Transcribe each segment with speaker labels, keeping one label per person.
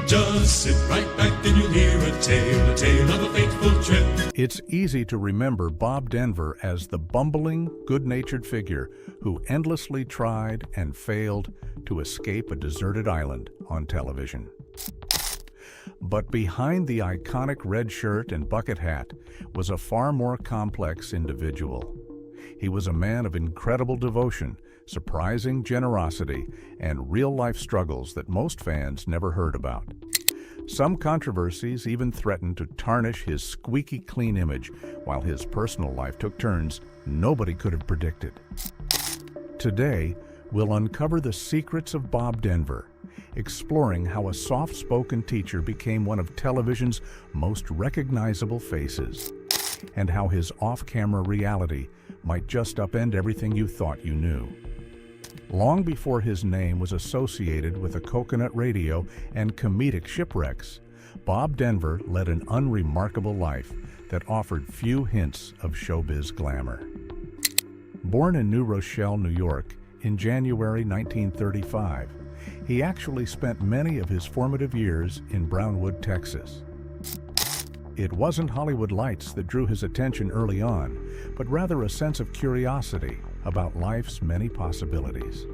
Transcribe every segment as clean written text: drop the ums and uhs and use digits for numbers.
Speaker 1: Just sit right back and you'll hear a tale of a fateful trip.
Speaker 2: It's easy to remember Bob Denver as the bumbling, good-natured figure who endlessly tried and failed to escape a deserted island on television. But behind the iconic red shirt and bucket hat was a far more complex individual. He was a man of incredible devotion, surprising generosity, and real-life struggles that most fans never heard about. Some controversies even threatened to tarnish his squeaky-clean image, while his personal life took turns nobody could have predicted. Today, we'll uncover the secrets of Bob Denver, exploring how a soft-spoken teacher became one of television's most recognizable faces, and how his off-camera reality might just upend everything you thought you knew. Long before his name was associated with a coconut radio and comedic shipwrecks, Bob Denver led an unremarkable life that offered few hints of showbiz glamour. Born in New Rochelle, New York, in January 1935, he actually spent many of his formative years in Brownwood, Texas. It wasn't Hollywood lights that drew his attention early on, but rather a sense of curiosity about life's many possibilities.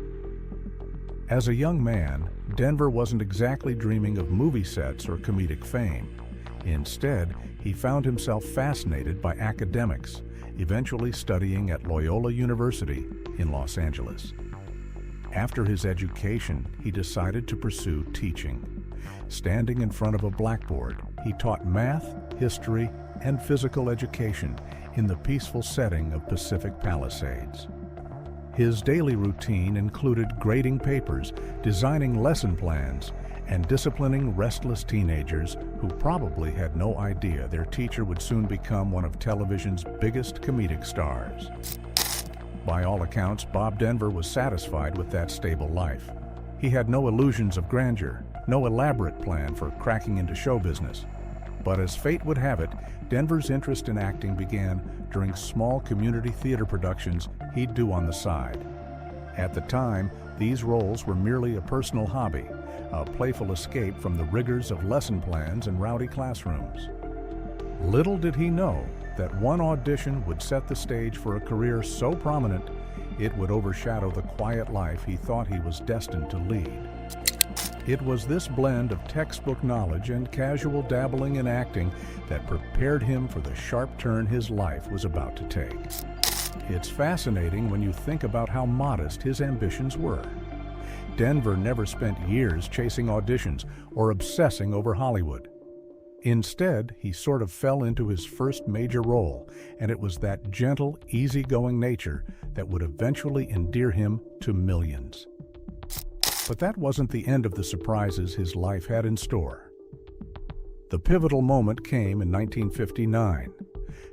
Speaker 2: As a young man, Denver wasn't exactly dreaming of movie sets or comedic fame. Instead, he found himself fascinated by academics, eventually studying at Loyola University in Los Angeles. After his education, he decided to pursue teaching. Standing in front of a blackboard, he taught math, history, and physical education in the peaceful setting of Pacific Palisades. His daily routine included grading papers, designing lesson plans, and disciplining restless teenagers who probably had no idea their teacher would soon become one of television's biggest comedic stars. By all accounts, Bob Denver was satisfied with that stable life. He had no illusions of grandeur, no elaborate plan for cracking into show business. But as fate would have it, Denver's interest in acting began during small community theater productions he'd do on the side. At the time, these roles were merely a personal hobby, a playful escape from the rigors of lesson plans and rowdy classrooms. Little did he know that one audition would set the stage for a career so prominent it would overshadow the quiet life he thought he was destined to lead. It was this blend of textbook knowledge and casual dabbling in acting that prepared him for the sharp turn his life was about to take. It's fascinating when you think about how modest his ambitions were. Denver never spent years chasing auditions or obsessing over Hollywood. Instead, he sort of fell into his first major role, and it was that gentle, easygoing nature that would eventually endear him to millions. But that wasn't the end of the surprises his life had in store. The pivotal moment came in 1959.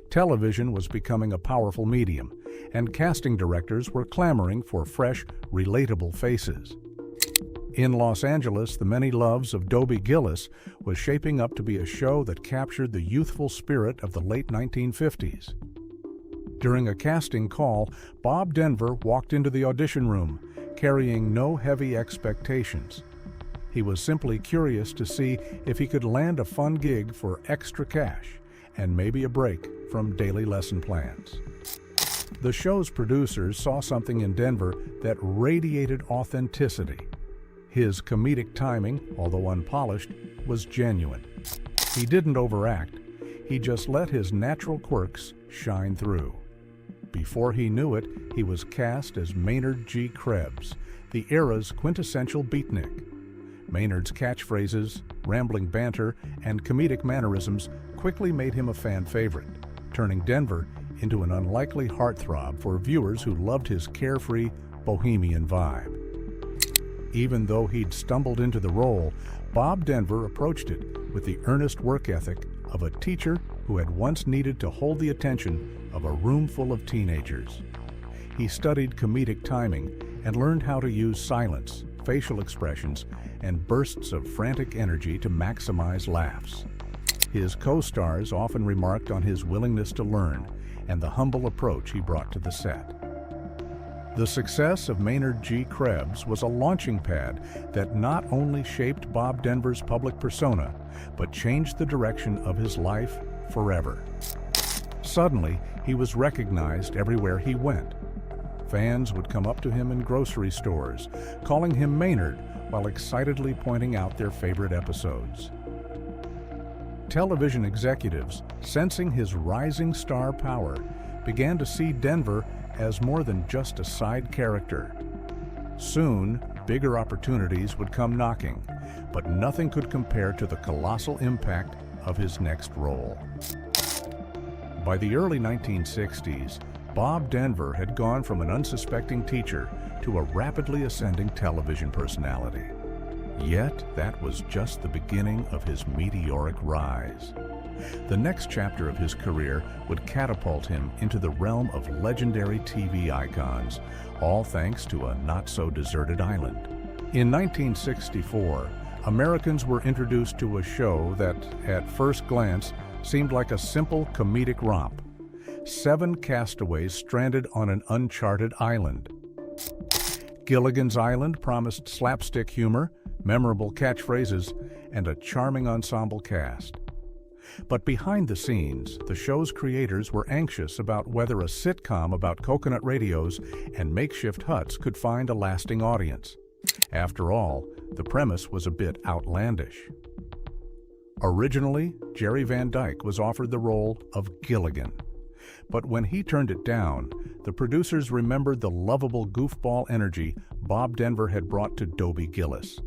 Speaker 2: Television was becoming a powerful medium, and casting directors were clamoring for fresh, relatable faces. In Los Angeles, The Many Loves of Dobie Gillis was shaping up to be a show that captured the youthful spirit of the late 1950s. During a casting call, Bob Denver walked into the audition room, carrying no heavy expectations. He was simply curious to see if he could land a fun gig for extra cash and maybe a break from daily lesson plans. The show's producers saw something in Denver that radiated authenticity. His comedic timing, although unpolished, was genuine. He didn't overact. He just let his natural quirks shine through. Before he knew it, he was cast as Maynard G. Krebs, the era's quintessential beatnik. Maynard's catchphrases, rambling banter, and comedic mannerisms quickly made him a fan favorite, turning Denver into an unlikely heartthrob for viewers who loved his carefree, bohemian vibe. Even though he'd stumbled into the role, Bob Denver approached it with the earnest work ethic of a teacher who had once needed to hold the attention of a room full of teenagers. He studied comedic timing and learned how to use silence, facial expressions, and bursts of frantic energy to maximize laughs. His co-stars often remarked on his willingness to learn and the humble approach he brought to the set. The success of Maynard G. Krebs was a launching pad that not only shaped Bob Denver's public persona, but changed the direction of his life forever. Suddenly, he was recognized everywhere he went. Fans would come up to him in grocery stores, calling him Maynard while excitedly pointing out their favorite episodes. Television executives, sensing his rising star power, began to see Denver as more than just a side character. Soon, bigger opportunities would come knocking, but nothing could compare to the colossal impact of his next role. By the early 1960s, Bob Denver had gone from an unsuspecting teacher to a rapidly ascending television personality. Yet, that was just the beginning of his meteoric rise. The next chapter of his career would catapult him into the realm of legendary TV icons, all thanks to a not-so-deserted island. In 1964, Americans were introduced to a show that, at first glance, seemed like a simple comedic romp. 7 castaways stranded on an uncharted island. Gilligan's Island promised slapstick humor, memorable catchphrases, and a charming ensemble cast. But behind the scenes, the show's creators were anxious about whether a sitcom about coconut radios and makeshift huts could find a lasting audience. After all, the premise was a bit outlandish. Originally, Jerry Van Dyke was offered the role of Gilligan. But when he turned it down, the producers remembered the lovable goofball energy Bob Denver had brought to Dobie Gillis.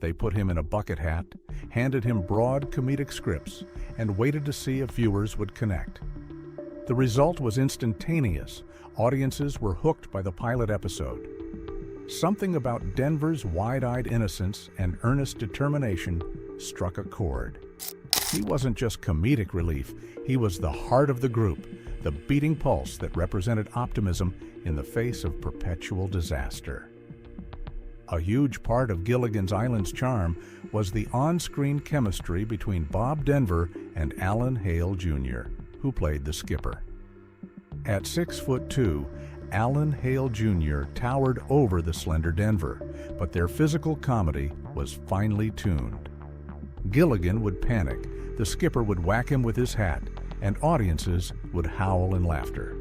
Speaker 2: They put him in a bucket hat, handed him broad comedic scripts, and waited to see if viewers would connect. The result was instantaneous. Audiences were hooked by the pilot episode. Something about Denver's wide-eyed innocence and earnest determination struck a chord. He wasn't just comedic relief, he was the heart of the group, the beating pulse that represented optimism in the face of perpetual disaster. A huge part of Gilligan's Island's charm was the on-screen chemistry between Bob Denver and Alan Hale Jr., who played the skipper. At 6'2", Alan Hale Jr. towered over the slender Denver, but their physical comedy was finely tuned. Gilligan would panic, the skipper would whack him with his hat, and audiences would howl in laughter.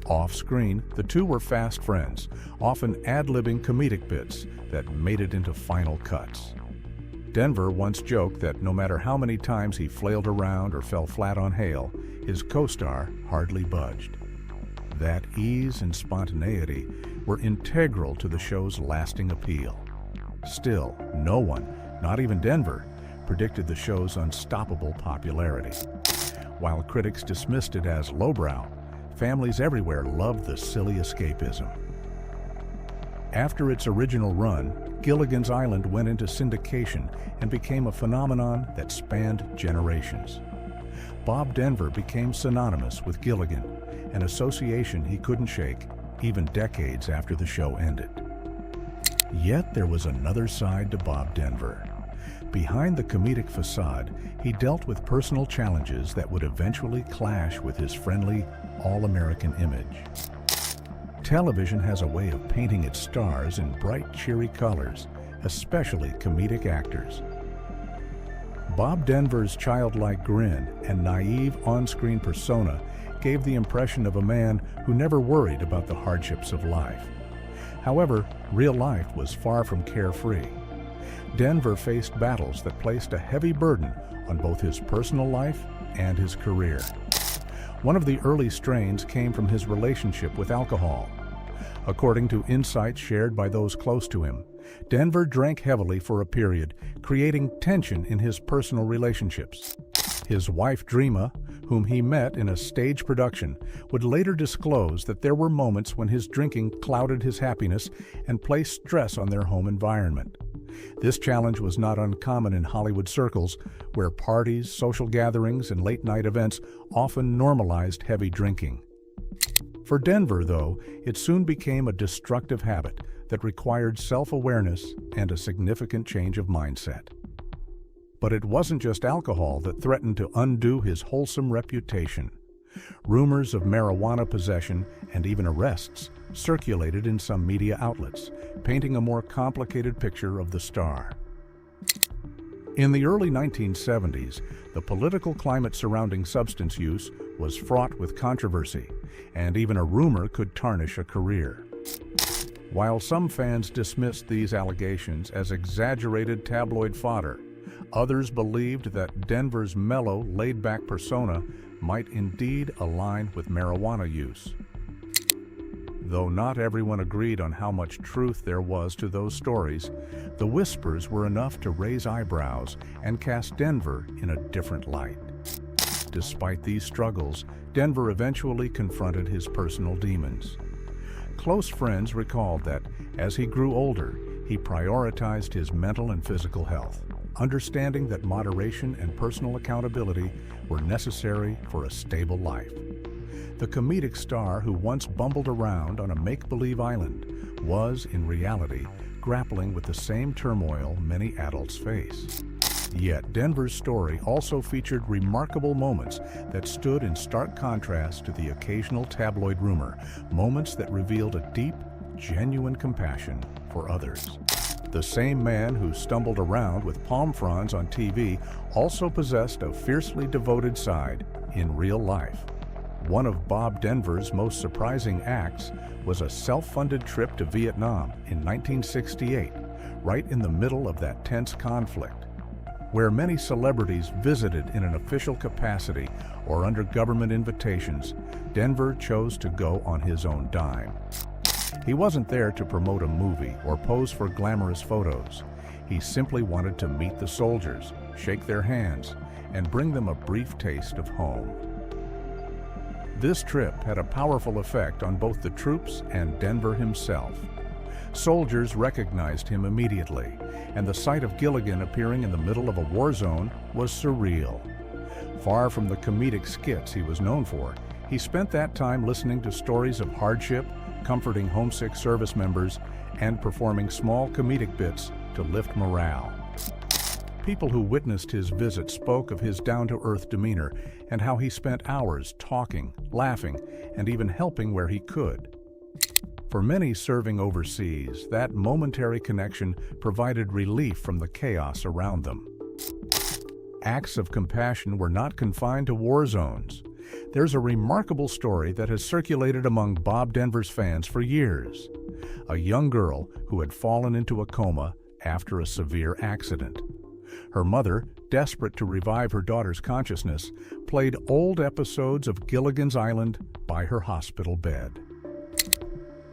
Speaker 2: Off-screen, the two were fast friends, often ad-libbing comedic bits that made it into final cuts. Denver once joked that no matter how many times he flailed around or fell flat on Hale, his co-star hardly budged. That ease and spontaneity were integral to the show's lasting appeal. Still, no one, not even Denver, predicted the show's unstoppable popularity. While critics dismissed it as lowbrow, families everywhere loved the silly escapism. After its original run, Gilligan's Island went into syndication and became a phenomenon that spanned generations. Bob Denver became synonymous with Gilligan, an association he couldn't shake even decades after the show ended. Yet there was another side to Bob Denver. Behind the comedic facade, he dealt with personal challenges that would eventually clash with his friendly, all-American image. Television has a way of painting its stars in bright, cheery colors, especially comedic actors. Bob Denver's childlike grin and naive on-screen persona gave the impression of a man who never worried about the hardships of life. However, real life was far from carefree. Denver faced battles that placed a heavy burden on both his personal life and his career. One of the early strains came from his relationship with alcohol. According to insights shared by those close to him, Denver drank heavily for a period, creating tension in his personal relationships. His wife, Dreama, whom he met in a stage production, would later disclose that there were moments when his drinking clouded his happiness and placed stress on their home environment. This challenge was not uncommon in Hollywood circles, where parties, social gatherings, and late-night events often normalized heavy drinking. For Denver, though, it soon became a destructive habit that required self-awareness and a significant change of mindset. But it wasn't just alcohol that threatened to undo his wholesome reputation. Rumors of marijuana possession and even arrests circulated in some media outlets, painting a more complicated picture of the star. In the early 1970s, the political climate surrounding substance use was fraught with controversy, and even a rumor could tarnish a career. While some fans dismissed these allegations as exaggerated tabloid fodder, others believed that Denver's mellow, laid-back persona might indeed align with marijuana use. Though not everyone agreed on how much truth there was to those stories, the whispers were enough to raise eyebrows and cast Denver in a different light. Despite these struggles, Denver eventually confronted his personal demons. Close friends recalled that, as he grew older, he prioritized his mental and physical health, understanding that moderation and personal accountability were necessary for a stable life. The comedic star who once bumbled around on a make-believe island was, in reality, grappling with the same turmoil many adults face. Yet Denver's story also featured remarkable moments that stood in stark contrast to the occasional tabloid rumor, moments that revealed a deep, genuine compassion for others. The same man who stumbled around with palm fronds on TV also possessed a fiercely devoted side in real life. One of Bob Denver's most surprising acts was a self-funded trip to Vietnam in 1968, right in the middle of that tense conflict. Where many celebrities visited in an official capacity or under government invitations, Denver chose to go on his own dime. He wasn't there to promote a movie or pose for glamorous photos. He simply wanted to meet the soldiers, shake their hands, and bring them a brief taste of home. This trip had a powerful effect on both the troops and Denver himself. Soldiers recognized him immediately, and the sight of Gilligan appearing in the middle of a war zone was surreal. Far from the comedic skits he was known for, he spent that time listening to stories of hardship, comforting homesick service members, and performing small comedic bits to lift morale. People who witnessed his visit spoke of his down-to-earth demeanor and how he spent hours talking, laughing, and even helping where he could. For many serving overseas, that momentary connection provided relief from the chaos around them. Acts of compassion were not confined to war zones. There's a remarkable story that has circulated among Bob Denver's fans for years. A young girl who had fallen into a coma after a severe accident. Her mother, desperate to revive her daughter's consciousness, played old episodes of Gilligan's Island by her hospital bed.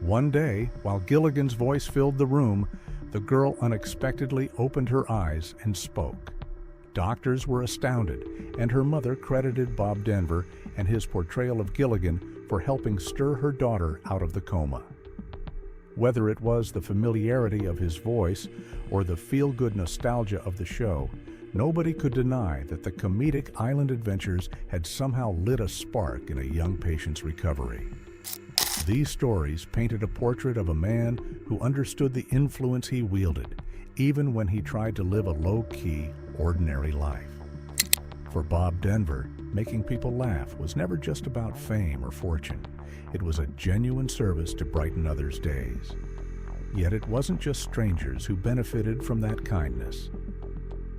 Speaker 2: One day, while Gilligan's voice filled the room, the girl unexpectedly opened her eyes and spoke. Doctors were astounded, and her mother credited Bob Denver and his portrayal of Gilligan for helping stir her daughter out of the coma. Whether it was the familiarity of his voice or the feel-good nostalgia of the show, nobody could deny that the comedic island adventures had somehow lit a spark in a young patient's recovery. These stories painted a portrait of a man who understood the influence he wielded, even when he tried to live a low-key, ordinary life. For Bob Denver, making people laugh was never just about fame or fortune. It was a genuine service to brighten others' days. Yet it wasn't just strangers who benefited from that kindness.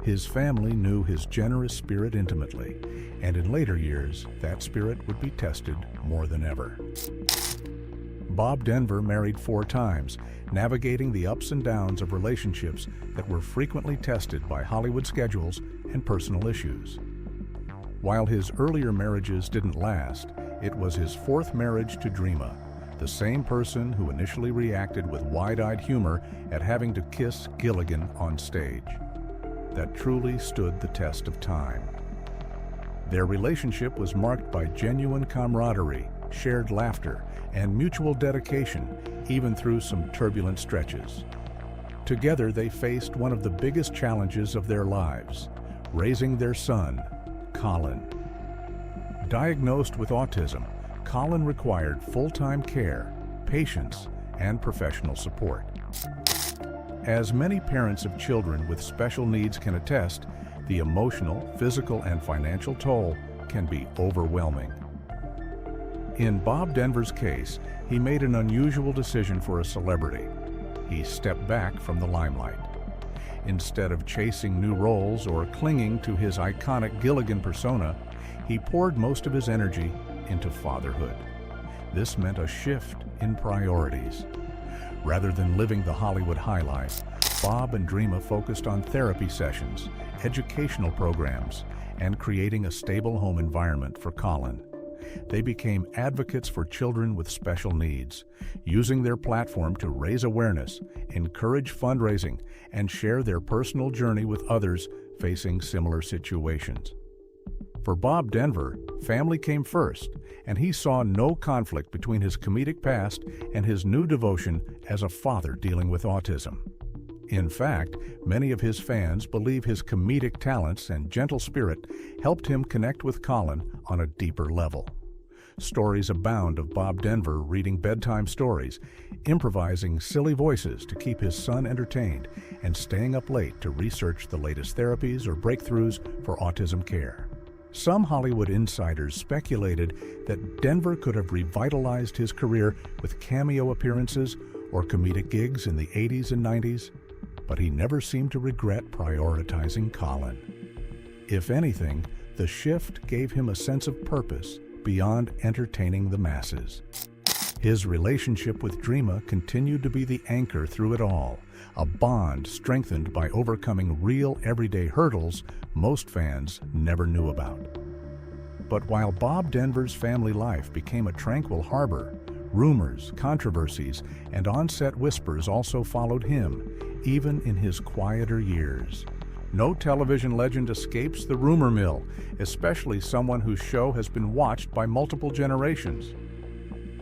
Speaker 2: His family knew his generous spirit intimately, and in later years, that spirit would be tested more than ever. Bob Denver married 4 times, navigating the ups and downs of relationships that were frequently tested by Hollywood schedules and personal issues. While his earlier marriages didn't last, it was his 4th marriage to Dreama, the same person who initially reacted with wide-eyed humor at having to kiss Gilligan on stage, that truly stood the test of time. Their relationship was marked by genuine camaraderie, shared laughter, and mutual dedication, even through some turbulent stretches. Together, they faced one of the biggest challenges of their lives, raising their son, Colin. Diagnosed with autism, Colin required full-time care, patience, and professional support. As many parents of children with special needs can attest, the emotional, physical, and financial toll can be overwhelming. In Bob Denver's case, he made an unusual decision for a celebrity. He stepped back from the limelight. Instead of chasing new roles or clinging to his iconic Gilligan persona, he poured most of his energy into fatherhood. This meant a shift in priorities. Rather than living the Hollywood high life, Bob and Dreama focused on therapy sessions, educational programs, and creating a stable home environment for Colin. They became advocates for children with special needs, using their platform to raise awareness, encourage fundraising, and share their personal journey with others facing similar situations. For Bob Denver, family came first, and he saw no conflict between his comedic past and his new devotion as a father dealing with autism. In fact, many of his fans believe his comedic talents and gentle spirit helped him connect with Colin on a deeper level. Stories abound of Bob Denver reading bedtime stories, improvising silly voices to keep his son entertained, and staying up late to research the latest therapies or breakthroughs for autism care. Some Hollywood insiders speculated that Denver could have revitalized his career with cameo appearances or comedic gigs in the 80s and 90s, but he never seemed to regret prioritizing Colin. If anything, the shift gave him a sense of purpose beyond entertaining the masses. His relationship with Dreama continued to be the anchor through it all, a bond strengthened by overcoming real everyday hurdles most fans never knew about. But while Bob Denver's family life became a tranquil harbor, rumors, controversies, and on-set whispers also followed him, even in his quieter years. No television legend escapes the rumor mill, especially someone whose show has been watched by multiple generations.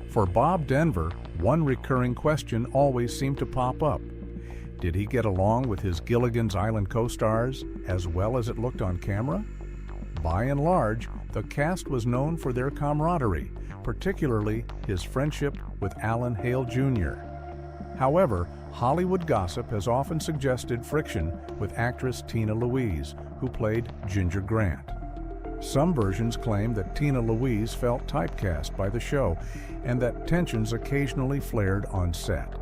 Speaker 2: For Bob Denver, one recurring question always seemed to pop up. Did he get along with his Gilligan's Island co-stars as well as it looked on camera? By and large, the cast was known for their camaraderie, particularly his friendship with Alan Hale Jr. However, Hollywood gossip has often suggested friction with actress Tina Louise, who played Ginger Grant. Some versions claim that Tina Louise felt typecast by the show and that tensions occasionally flared on set.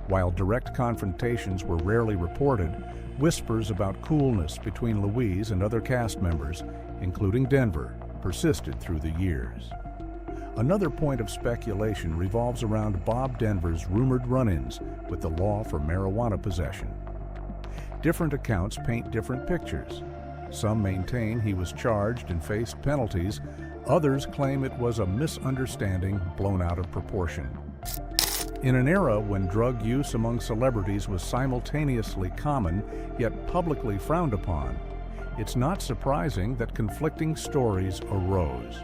Speaker 2: While direct confrontations were rarely reported, whispers about coolness between Louise and other cast members, including Denver, persisted through the years. Another point of speculation revolves around Bob Denver's rumored run-ins with the law for marijuana possession. Different accounts paint different pictures. Some maintain he was charged and faced penalties. Others claim it was a misunderstanding blown out of proportion. In an era when drug use among celebrities was simultaneously common yet publicly frowned upon, it's not surprising that conflicting stories arose.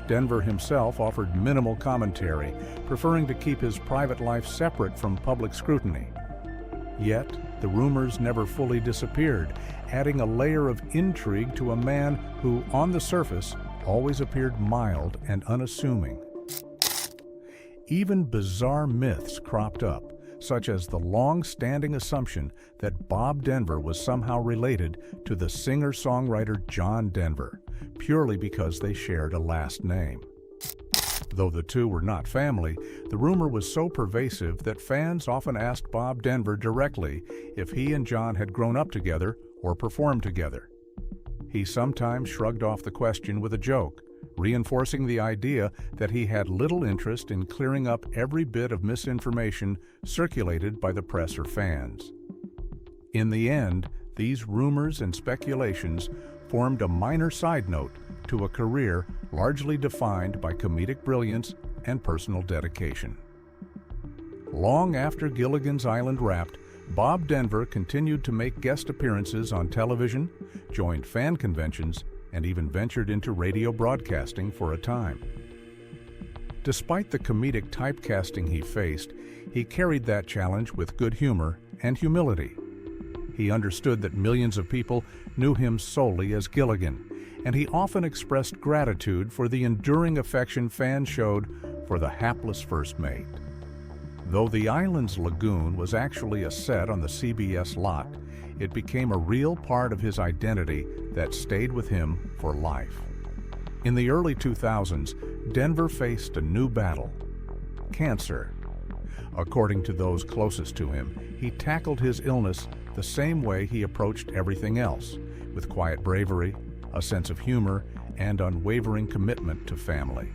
Speaker 2: Denver himself offered minimal commentary, preferring to keep his private life separate from public scrutiny. Yet, the rumors never fully disappeared, adding a layer of intrigue to a man who, on the surface, always appeared mild and unassuming. Even bizarre myths cropped up, such as the long-standing assumption that Bob Denver was somehow related to the singer-songwriter John Denver, purely because they shared a last name. Though the two were not family, the rumor was so pervasive that fans often asked Bob Denver directly if he and John had grown up together or performed together. He sometimes shrugged off the question with a joke, reinforcing the idea that he had little interest in clearing up every bit of misinformation circulated by the press or fans. In the end, these rumors and speculations formed a minor side note to a career largely defined by comedic brilliance and personal dedication. Long after Gilligan's Island wrapped, Bob Denver continued to make guest appearances on television, joined fan conventions, and even ventured into radio broadcasting for a time. Despite the comedic typecasting he faced, he carried that challenge with good humor and humility. He understood that millions of people knew him solely as Gilligan, and he often expressed gratitude for the enduring affection fans showed for the hapless first mate. Though the island's lagoon was actually a set on the CBS lot, it became a real part of his identity that stayed with him for life. In the early 2000s, Denver faced a new battle: cancer. According to those closest to him, he tackled his illness the same way he approached everything else, with quiet bravery, a sense of humor, and unwavering commitment to family.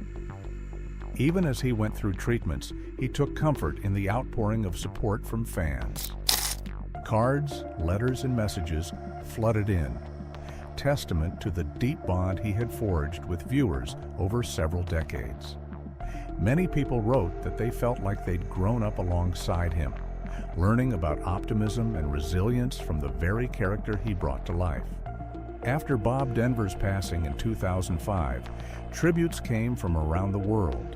Speaker 2: Even as he went through treatments, he took comfort in the outpouring of support from fans. Cards, letters, and messages flooded in, testament to the deep bond he had forged with viewers over several decades. Many people wrote that they felt like they'd grown up alongside him, learning about optimism and resilience from the very character he brought to life. After Bob Denver's passing in 2005, tributes came from around the world.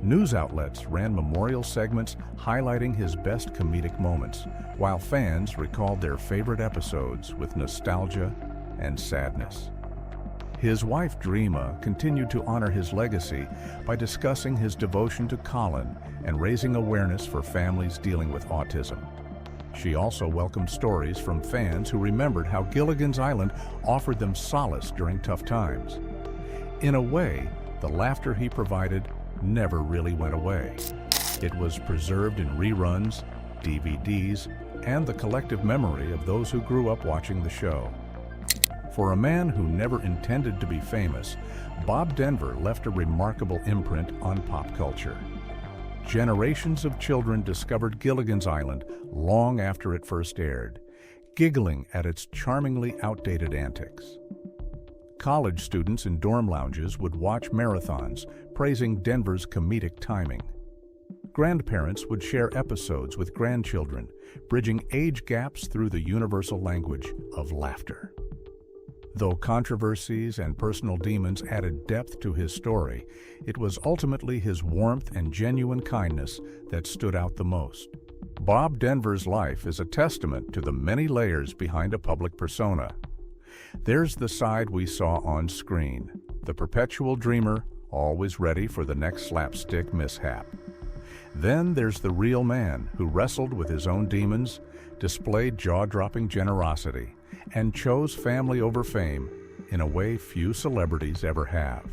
Speaker 2: News outlets ran memorial segments highlighting his best comedic moments, while fans recalled their favorite episodes with nostalgia and sadness. His wife, Dreama, continued to honor his legacy by discussing his devotion to Colin and raising awareness for families dealing with autism. She also welcomed stories from fans who remembered how Gilligan's Island offered them solace during tough times. In a way, the laughter he provided never really went away. It was preserved in reruns, DVDs, and the collective memory of those who grew up watching the show. For a man who never intended to be famous, Bob Denver left a remarkable imprint on pop culture. Generations of children discovered Gilligan's Island long after it first aired, giggling at its charmingly outdated antics. College students in dorm lounges would watch marathons, praising Denver's comedic timing. Grandparents would share episodes with grandchildren, bridging age gaps through the universal language of laughter. Though controversies and personal demons added depth to his story, it was ultimately his warmth and genuine kindness that stood out the most. Bob Denver's life is a testament to the many layers behind a public persona. There's the side we saw on screen, the perpetual dreamer, always ready for the next slapstick mishap. Then there's the real man who wrestled with his own demons, displayed jaw-dropping generosity, and chose family over fame in a way few celebrities ever have.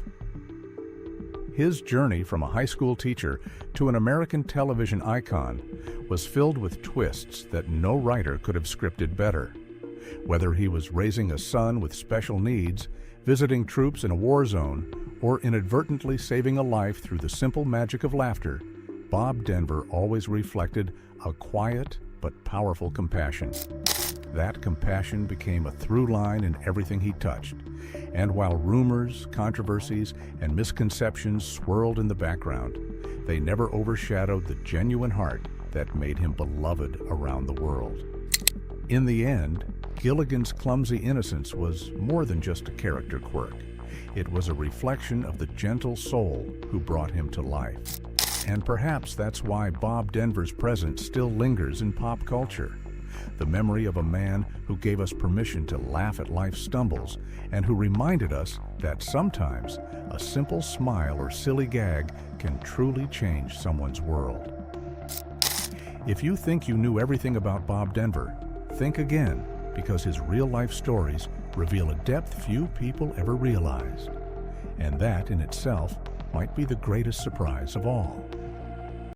Speaker 2: His journey from a high school teacher to an American television icon was filled with twists that no writer could have scripted better. Whether he was raising a son with special needs, visiting troops in a war zone, or inadvertently saving a life through the simple magic of laughter, Bob Denver always reflected a quiet but powerful compassion. That compassion became a through line in everything he touched, and while rumors, controversies, and misconceptions swirled in the background, they never overshadowed the genuine heart that made him beloved around the world. In the end, Gilligan's clumsy innocence was more than just a character quirk. It was a reflection of the gentle soul who brought him to life. And perhaps that's why Bob Denver's presence still lingers in pop culture. The memory of a man who gave us permission to laugh at life's stumbles and who reminded us that sometimes a simple smile or silly gag can truly change someone's world. If you think you knew everything about Bob Denver, think again, because his real-life stories reveal a depth few people ever realized. And that in itself might be the greatest surprise of all.